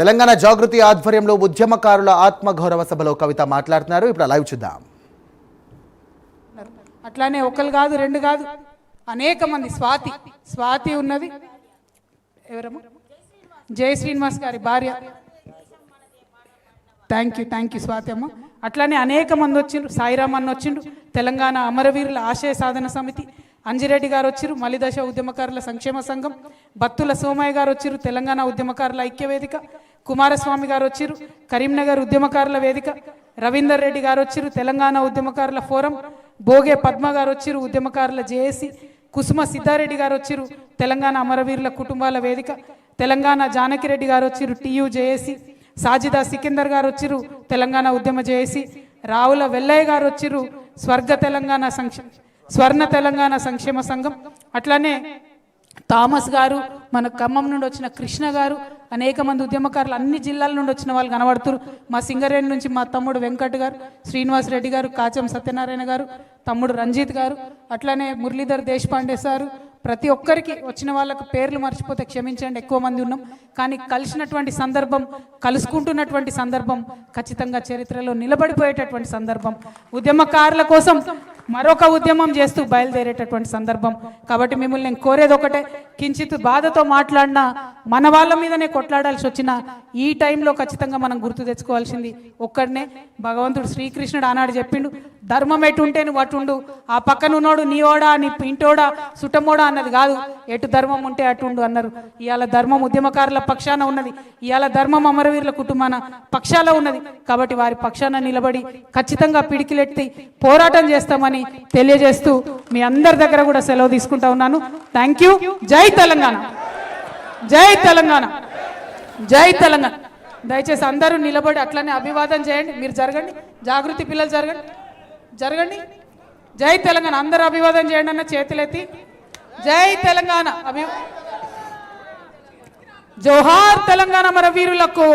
తెలంగాణ జాగృతి ఆధ్వర్యంలో ఉద్యమకారుల ఆత్మగౌరవ సభలో కవిత మాట్లాడుతున్నారు. ఇప్పుడు లైవ్ చూద్దాం. అట్లానే ఒకరు కాదు రెండు కాదు అనేక మంది స్వాతి ఉన్నది ఎవరమ్మా జయ శ్రీనివాస్ గారి భార్య. థ్యాంక్ యూ స్వాతి అమ్మ. అట్లానే అనేక మంది వచ్చిండ్రు. సాయిరామ్ అన్న వచ్చిండ్రు. తెలంగాణ అమరవీరుల ఆశయ సాధన సమితి అంజిరెడ్డి గారు వచ్చిరు. మలిదశ ఉద్యమకారుల సంక్షేమ సంఘం బత్తుల సోమయ్య గారు వచ్చిరు. తెలంగాణ ఉద్యమకారుల ఐక్య వేదిక కుమారస్వామి గారు వచ్చిరు. కరీంనగర్ ఉద్యమకారుల వేదిక రవీందర్ రెడ్డి గారు వచ్చిరు. తెలంగాణ ఉద్యమకారుల ఫోరం బోగే పద్మ గారు వచ్చిరు. ఉద్యమకారుల జేఏసీ కుసుమ సిద్ధారెడ్డి గారు వచ్చిరు. తెలంగాణ అమరవీరుల కుటుంబాల వేదిక తెలంగాణ జానకిరెడ్డి గారు వచ్చిరు. టీయూ జేఏసీ సాజిదా సికిందర్ గారు వచ్చిరు. తెలంగాణ ఉద్యమ జేఏసీ రావుల వెల్లయ్య గారు వచ్చిరు. స్వర్ణ తెలంగాణ సంక్షేమ సంఘం అట్లానే థామస్ గారు, మన ఖమ్మం నుండి వచ్చిన కృష్ణ గారు, అనేక మంది ఉద్యమకారులు అన్ని జిల్లాల నుండి వచ్చిన వాళ్ళు కనబడుతున్నారు. మా సింగరేణి నుంచి మా తమ్ముడు వెంకట్ గారు, శ్రీనివాస్ రెడ్డి గారు, కాచం సత్యనారాయణ గారు, తమ్ముడు రంజిత్ గారు, అట్లానే మురళీధర్ దేశపాండే సారు. ప్రతి ఒక్కరికి వచ్చిన వాళ్ళకు పేర్లు మర్చిపోతే క్షమించండి, ఎక్కువ మంది ఉన్నాం. కానీ కలిసినటువంటి సందర్భం, కలుసుకుంటున్నటువంటి సందర్భం ఖచ్చితంగా చరిత్రలో నిలబడిపోయేటటువంటి సందర్భం. ఉద్యమకారుల కోసం మరొక ఉద్యమం చేస్తూ బయలుదేరేటటువంటి సందర్భం. కాబట్టి మిమ్మల్ని నేను కోరేది ఒకటే, కించిత్ బాధతో మాట్లాడినా మన వాళ్ళ మీదనే కొట్లాడాల్సి వచ్చిన ఈ టైంలో ఖచ్చితంగా మనం గుర్తు తెచ్చుకోవాల్సింది ఒక్కడనే. భగవంతుడు శ్రీకృష్ణుడు ఆనాడు చెప్పిండు, ధర్మం ఎటు ఉంటే నువ్వు అటుండు, ఆ పక్కన ఉన్నోడు నీ ఓడా నీ ఇంటోడా సుటమోడా అన్నది కాదు, ఎటు ధర్మం ఉంటే అటుండు అన్నారు. ఇవాళ ధర్మం ఉద్యమకారుల పక్షాన ఉన్నది, ఇవాళ ధర్మం అమరవీరుల కుటుంబాన పక్షాల ఉన్నది. కాబట్టి వారి పక్షాన నిలబడి ఖచ్చితంగా పిడికిలెత్తి పోరాటం చేస్తామని తెలియజేస్తూ మీ అందరి దగ్గర కూడా సెలవు తీసుకుంటా ఉన్నాను. Thank you. జై తెలంగాణ, జై తెలంగాణ, జై తెలంగాణ. దయచేసి అందరూ నిలబడి అట్లనే అభివాదం చేయండి. మీరు జరగండి, జాగృతి పిల్లలు జరగండి. జై తెలంగాణ అందరూ అభివాదం చేయండి అన్న చేతులెత్తి. జై తెలంగాణ, జోహార్ తెలంగాణ అమరవీరులకు.